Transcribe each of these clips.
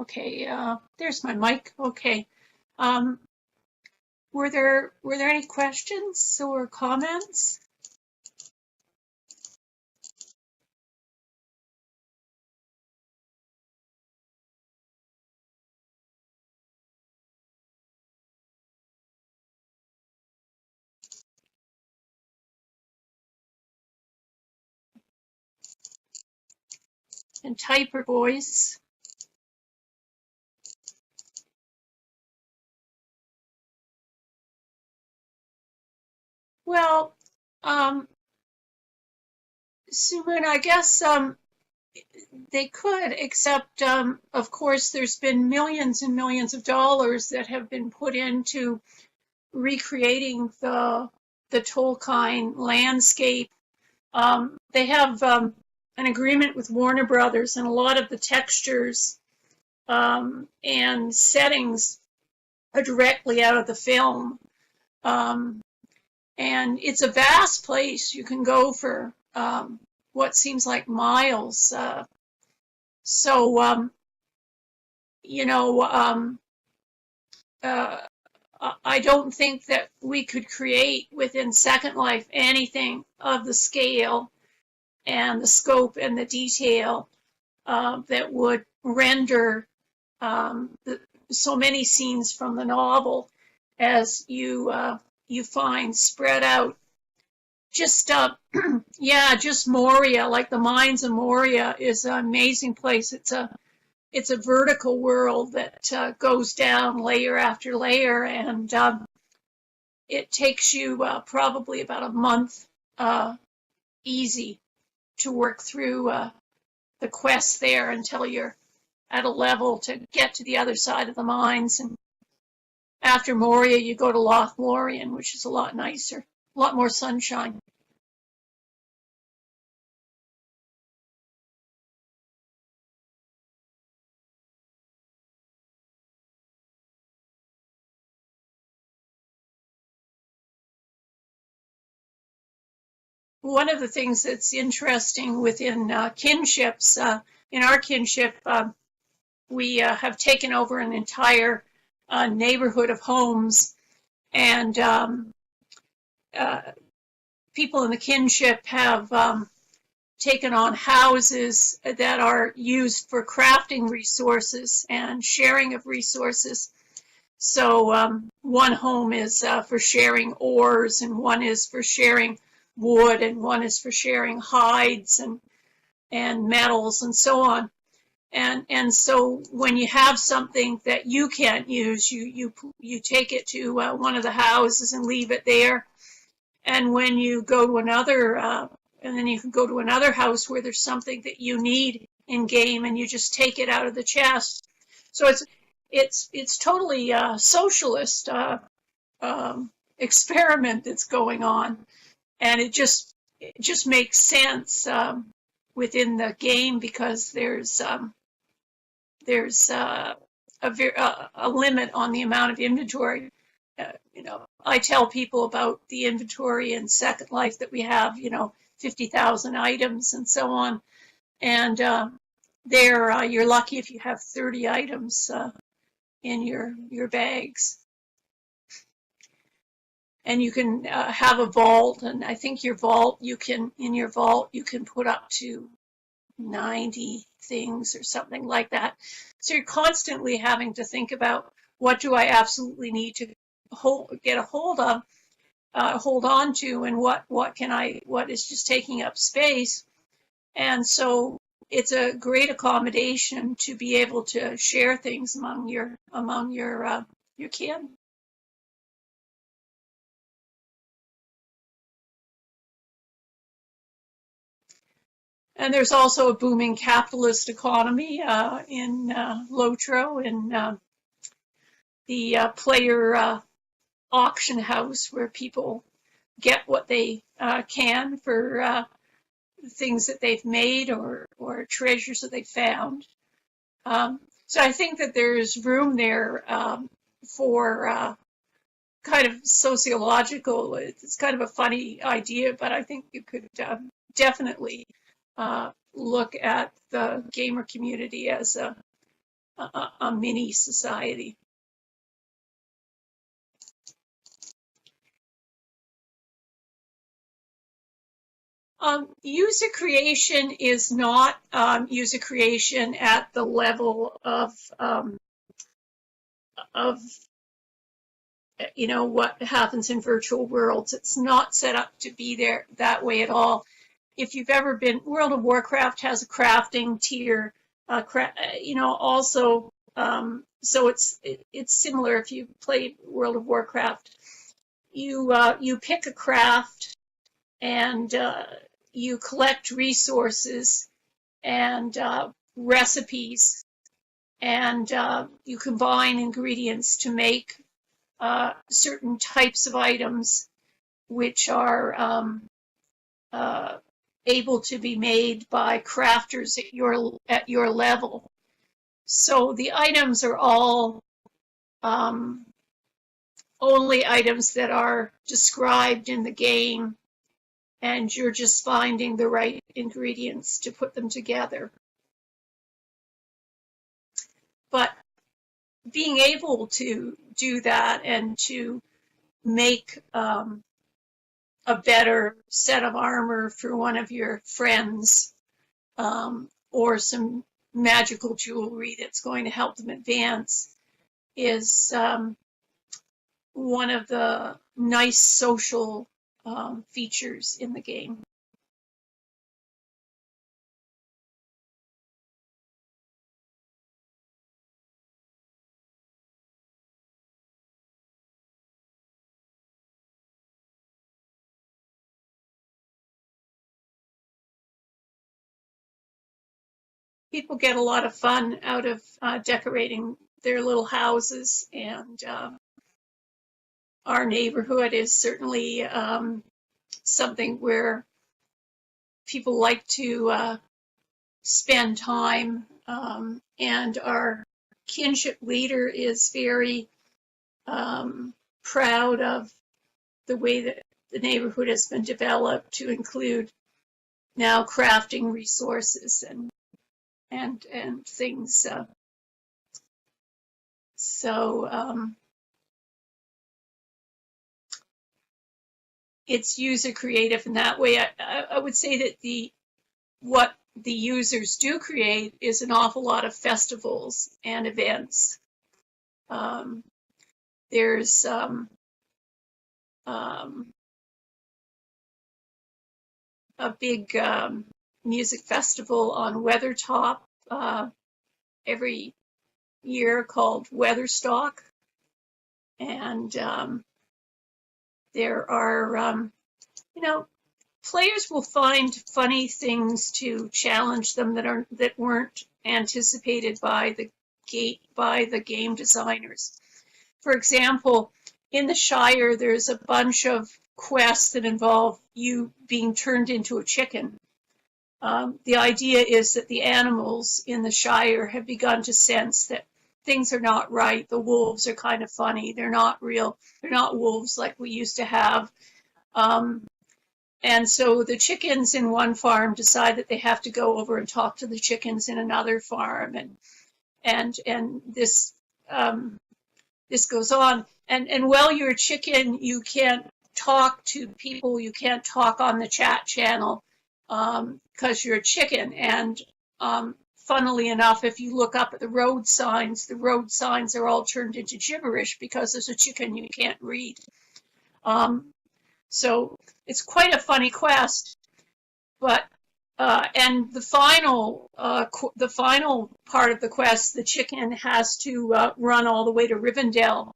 Okay, there's my mic. Okay. Um, were there any questions or comments? And type or voice. Well, Suman, I guess they could, except of course there's been millions and millions of dollars that have been put into recreating the Tolkien landscape. They have an agreement with Warner Brothers, and a lot of the textures and settings are directly out of the film. And it's a vast place. You can go for what seems like miles. You know, I don't think that we could create within Second Life anything of the scale and the scope and the detail that would render so many scenes from the novel as you find spread out. Just yeah, just Moria, like the mines of Moria, is an amazing place. It's a vertical world that goes down layer after layer, and it takes you probably about a month easy to work through the quest there until you're at a level to get to the other side of the mines. And after Moria, you go to Lothlorien, which is a lot nicer, a lot more sunshine. One of the things that's interesting within kinships, in our kinship, we have taken over an entire neighborhood of homes, and people in the kinship have taken on houses that are used for crafting resources and sharing of resources. So one home is for sharing ores, and one is for sharing wood, and one is for sharing hides and metals and so on. And so when you have something that you can't use, you take it to one of the houses and leave it there. And when you go to another, and then you can go to another house where there's something that you need in game, and you just take it out of the chest. So it's totally a socialist experiment that's going on, and it just makes sense within the game, because there's a limit on the amount of inventory. You know, I tell people about the inventory in Second Life that we have, 50,000 items and so on. And there, you're lucky if you have 30 items in your bags. And you can have a vault, and I think in your vault you can put up to 90 things or something like that. So you're constantly having to think about, what do I absolutely need to get a hold on to, and what is just taking up space. And so it's a great accommodation to be able to share things among your kin. And there's also a booming capitalist economy in LOTRO, and the player auction house, where people get what they can for things that they've made or treasures that they found. So I think that there's room there for kind of sociological. It's kind of a funny idea, but I think you could definitely look at the gamer community as a mini society. User creation is not user creation at the level of you know, what happens in virtual worlds. It's not set up to be there that way at all. If you've ever been, World of Warcraft has a crafting tier, you know, also, so it's similar. If you play World of Warcraft, you pick a craft and you collect resources and recipes, and you combine ingredients to make certain types of items which are able to be made by crafters at your level. So the items are all only items that are described in the game, and you're just finding the right ingredients to put them together. But being able to do that and to make a better set of armor for one of your friends, or some magical jewelry that's going to help them advance, is one of the nice social features in the game. People get a lot of fun out of decorating their little houses, and our neighborhood is certainly something where people like to spend time, and our kinship leader is very proud of the way that the neighborhood has been developed to include now crafting resources and things. It's user creative in that way. I would say that what the users do create is an awful lot of festivals and events. There's a big music festival on Weathertop every year called Weatherstock, and there are, you know, players will find funny things to challenge them that weren't anticipated by the game designers. For example, in the Shire, there's a bunch of quests that involve you being turned into a chicken. The idea is that the animals in the Shire have begun to sense that things are not right. The wolves are kind of funny. They're not real. They're not wolves like we used to have. And so the chickens in one farm decide that they have to go over and talk to the chickens in another farm, and this goes on. And while you're a chicken, you can't talk to people. You can't talk on the chat channel because you're a chicken. And funnily enough, if you look up at the road signs are all turned into gibberish because as a chicken you can't read. So it's quite a funny quest. But and the final part of the quest, the chicken has to run all the way to Rivendell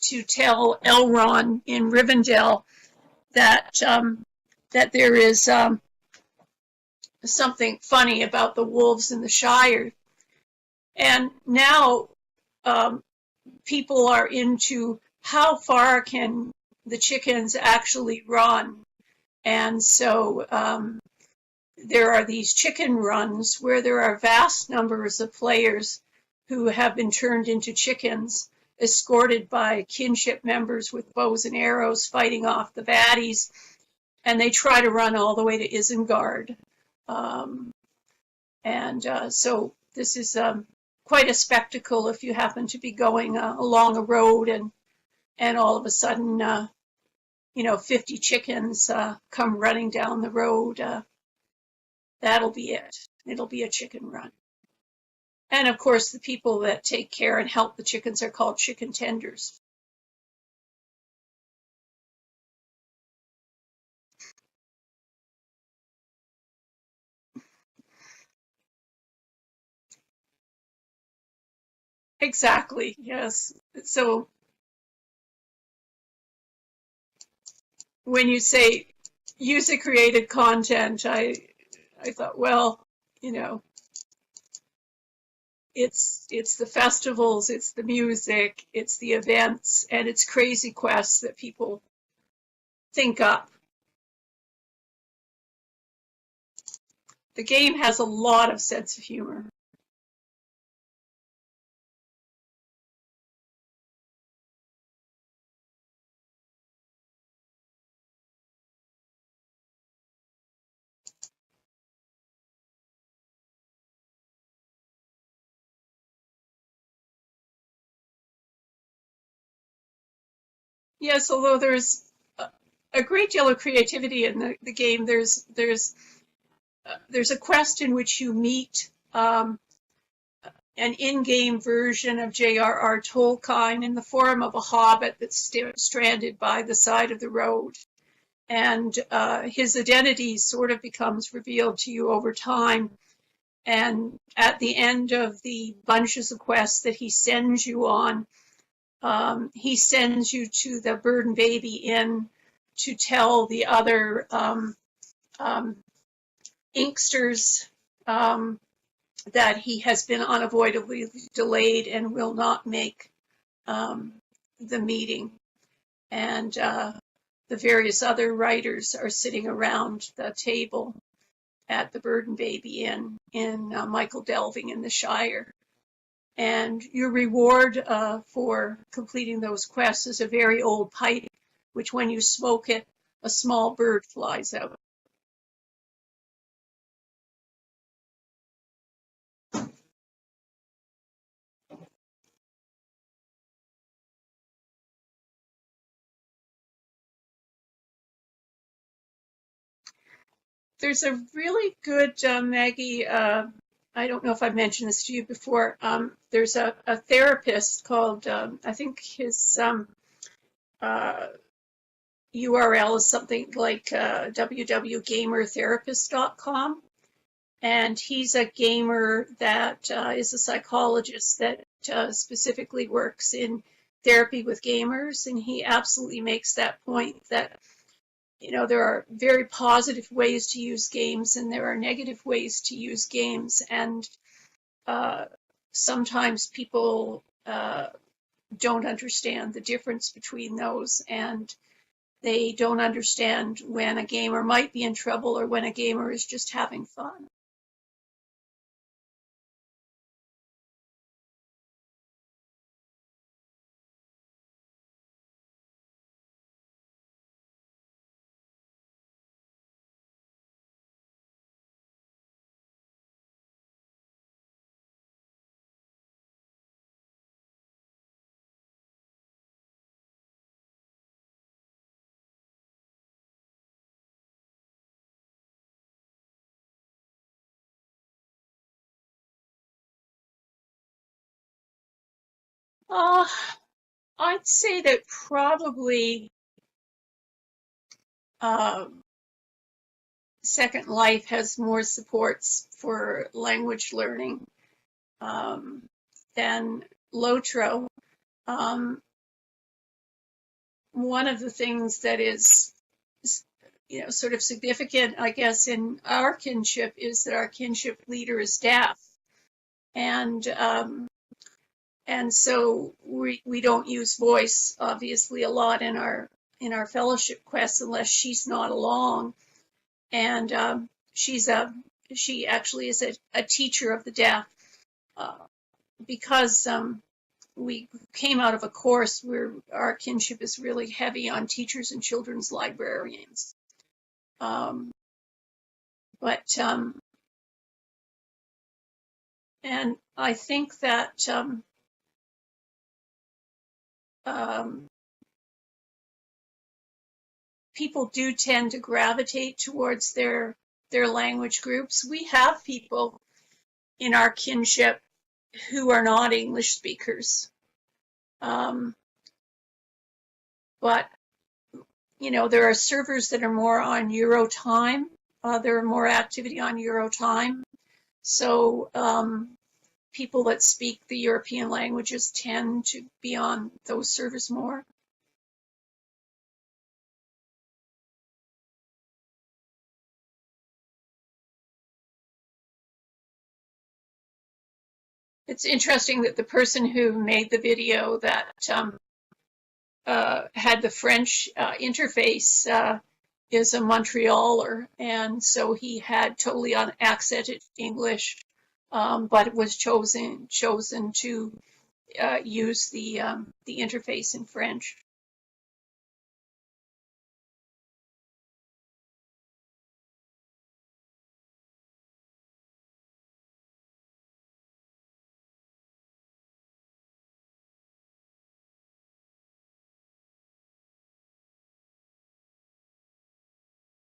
to tell Elrond in Rivendell that that there is something funny about the wolves in the Shire. And now people are into how far can the chickens actually run. And so there are these chicken runs where there are vast numbers of players who have been turned into chickens, escorted by kinship members with bows and arrows fighting off the baddies, and they try to run all the way to Isengard. So this is quite a spectacle if you happen to be going along a road and all of a sudden, 50 chickens come running down the road. That'll be it. It'll be a chicken run. And of course, the people that take care and help the chickens are called chicken tenders. Exactly, yes. So when you say user-created content, I thought, well, it's the festivals, it's the music, it's the events, and it's crazy quests that people think up. The game has a lot of sense of humor. Yes, although there's a great deal of creativity in the game. There's a quest in which you meet an in-game version of J.R.R. Tolkien in the form of a hobbit that's stranded by the side of the road. And his identity sort of becomes revealed to you over time. And at the end of the bunches of quests that he sends you on, he sends you to the Bird and Baby Inn to tell the other inksters that he has been unavoidably delayed and will not make the meeting. And the various other writers are sitting around the table at the Bird and Baby Inn in Michael Delving in the Shire. And your reward for completing those quests is a very old pipe, which when you smoke it, a small bird flies out. There's a really good, Maggie, I don't know if I've mentioned this to you before, there's a therapist called, I think his URL is something like www.gamertherapist.com. And he's a gamer that is a psychologist that specifically works in therapy with gamers. And he absolutely makes that point that, there are very positive ways to use games and there are negative ways to use games. And sometimes people don't understand the difference between those, and they don't understand when a gamer might be in trouble or when a gamer is just having fun. I'd say that probably Second Life has more supports for language learning than LOTRO. One of the things that is, sort of significant, I guess, in our kinship is that our kinship leader is deaf. And so we don't use voice, obviously, a lot in our fellowship quests unless she's not along. And she actually is a teacher of the deaf because we came out of a course where our kinship is really heavy on teachers and children's librarians. But And I think that um, people do tend to gravitate towards their language groups. We have people in our kinship who are not English speakers. But, you know, there are servers that are more on Euro time. There are more activity on Euro time. So people that speak the European languages tend to be on those servers more. It's interesting that the person who made the video that had the French interface is a Montrealer, and so he had totally unaccented English, but was chosen to use the interface in French.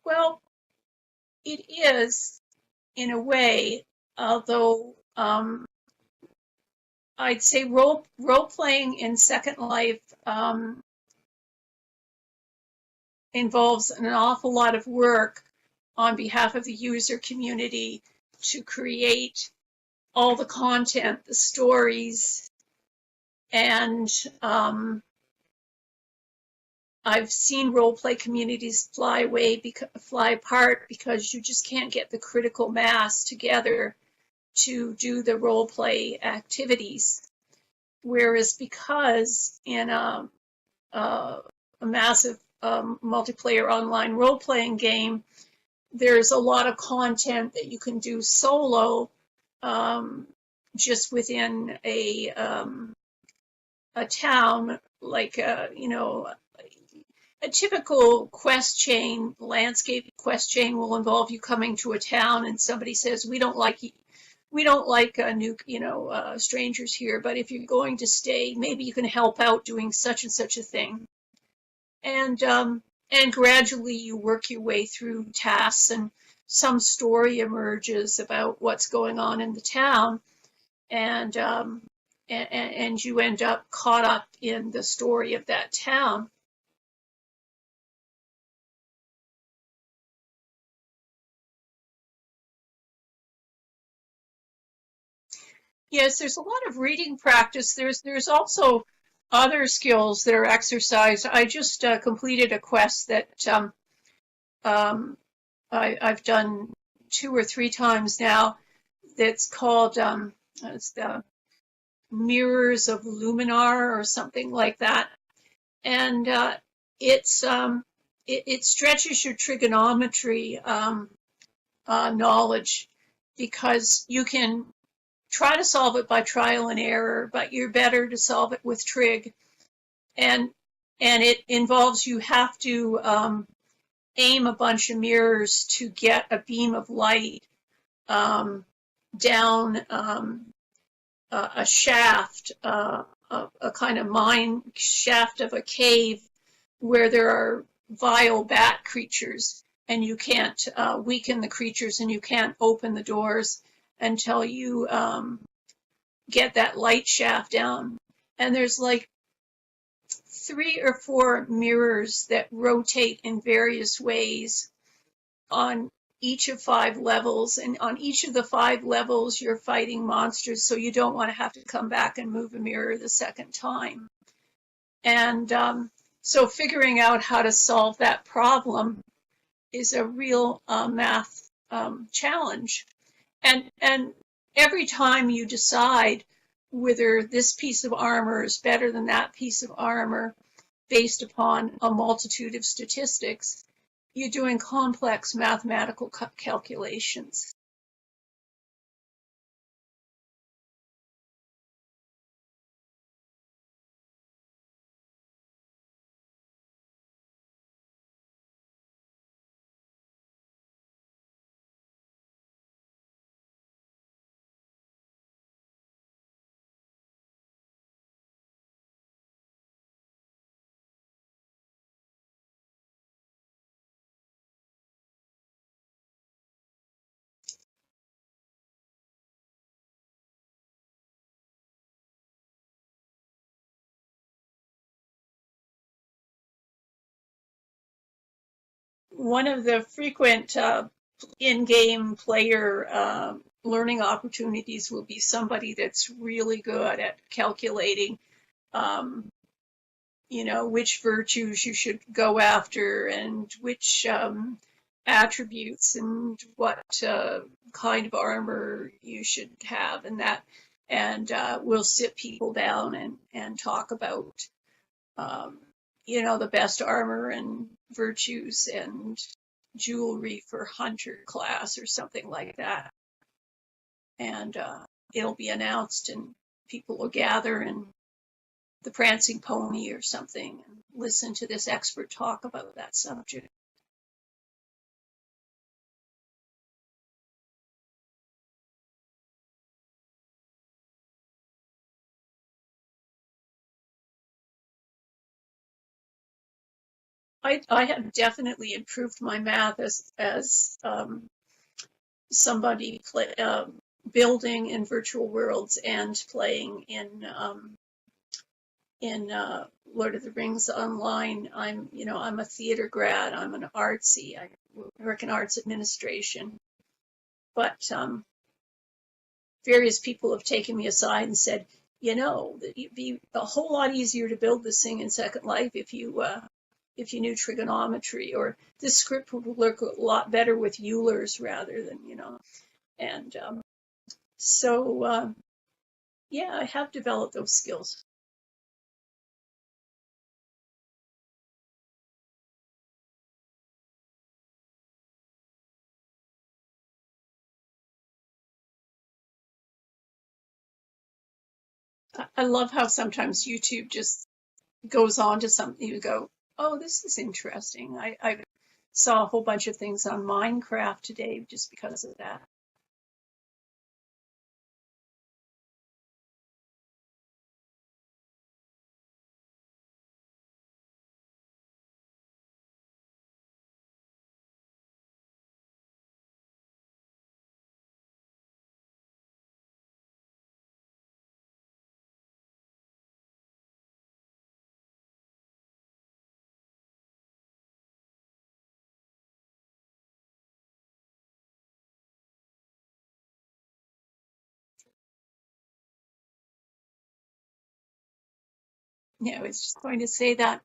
Well, it is in a way, although I'd say role playing in Second Life involves an awful lot of work on behalf of the user community to create all the content, the stories, and I've seen role play communities fly apart because you just can't get the critical mass together to do the role play activities. Whereas because in a massive multiplayer online role-playing game, there's a lot of content that you can do solo just within a town, like you know, a typical quest chain, landscape quest chain will involve you coming to a town and somebody says, we don't like new, strangers here, but if you're going to stay, maybe you can help out doing such and such a thing. And gradually you work your way through tasks and some story emerges about what's going on in the town, and you end up caught up in the story of that town. Yes, there's a lot of reading practice. There's also other skills that are exercised. I just completed a quest that I've done 2 or 3 times now. That's called it's the Mirrors of Luminar or something like that, and it's it stretches your trigonometry knowledge, because you can try to solve it by trial and error, but you're better to solve it with trig. And it involves, you have to aim a bunch of mirrors to get a beam of light down a shaft, a kind of mine shaft of a cave where there are vile bat creatures, and you can't weaken the creatures and you can't open the doors until you get that light shaft down. And there's like 3 or 4 mirrors that rotate in various ways on each of 5 levels, and on each of the 5 levels you're fighting monsters, so you don't want to have to come back and move a mirror the second time. And so figuring out how to solve that problem is a real math challenge. And every time you decide whether this piece of armor is better than that piece of armor based upon a multitude of statistics, you're doing complex mathematical calculations. one of the frequent in-game player learning opportunities will be somebody that's really good at calculating, you know, which virtues you should go after and which attributes and what kind of armor you should have and that. And we'll sit people down and talk about, you know, the best armor and virtues and jewelry for hunter class or something like that. And it'll be announced and people will gather in the Prancing Pony or something and listen to this expert talk about that subject. I have definitely improved my math as somebody building in virtual worlds and playing in Lord of the Rings online. I'm a theater grad. I'm an artsy. I work in arts administration, but various people have taken me aside and said, you know, that it'd be a whole lot easier to build this thing in Second Life if you knew trigonometry, or this script would work a lot better with Eulers rather than, you know. And so, yeah, I have developed those skills. I love how sometimes YouTube just goes on to something, you go, oh, this is interesting. I saw a whole bunch of things on Minecraft today just because of that. Yeah, I was just going to say that.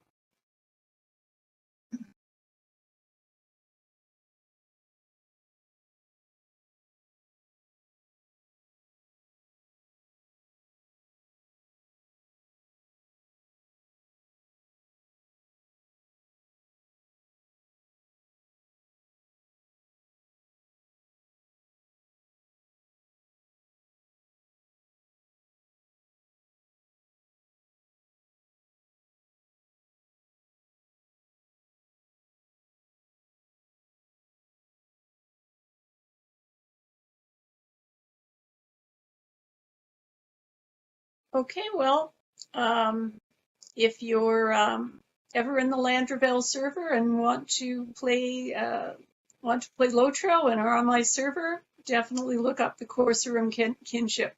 Okay, well, if you're ever in the Landraville server and want to play LOTRO and are on my server, definitely look up the Courserim Kinship.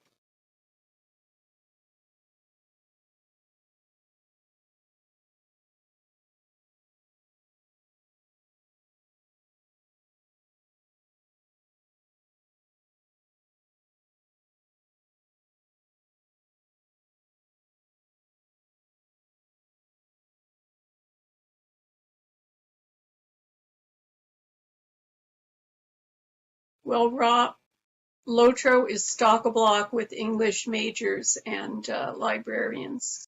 Well, LOTRO is stock-a-block with English majors and librarians.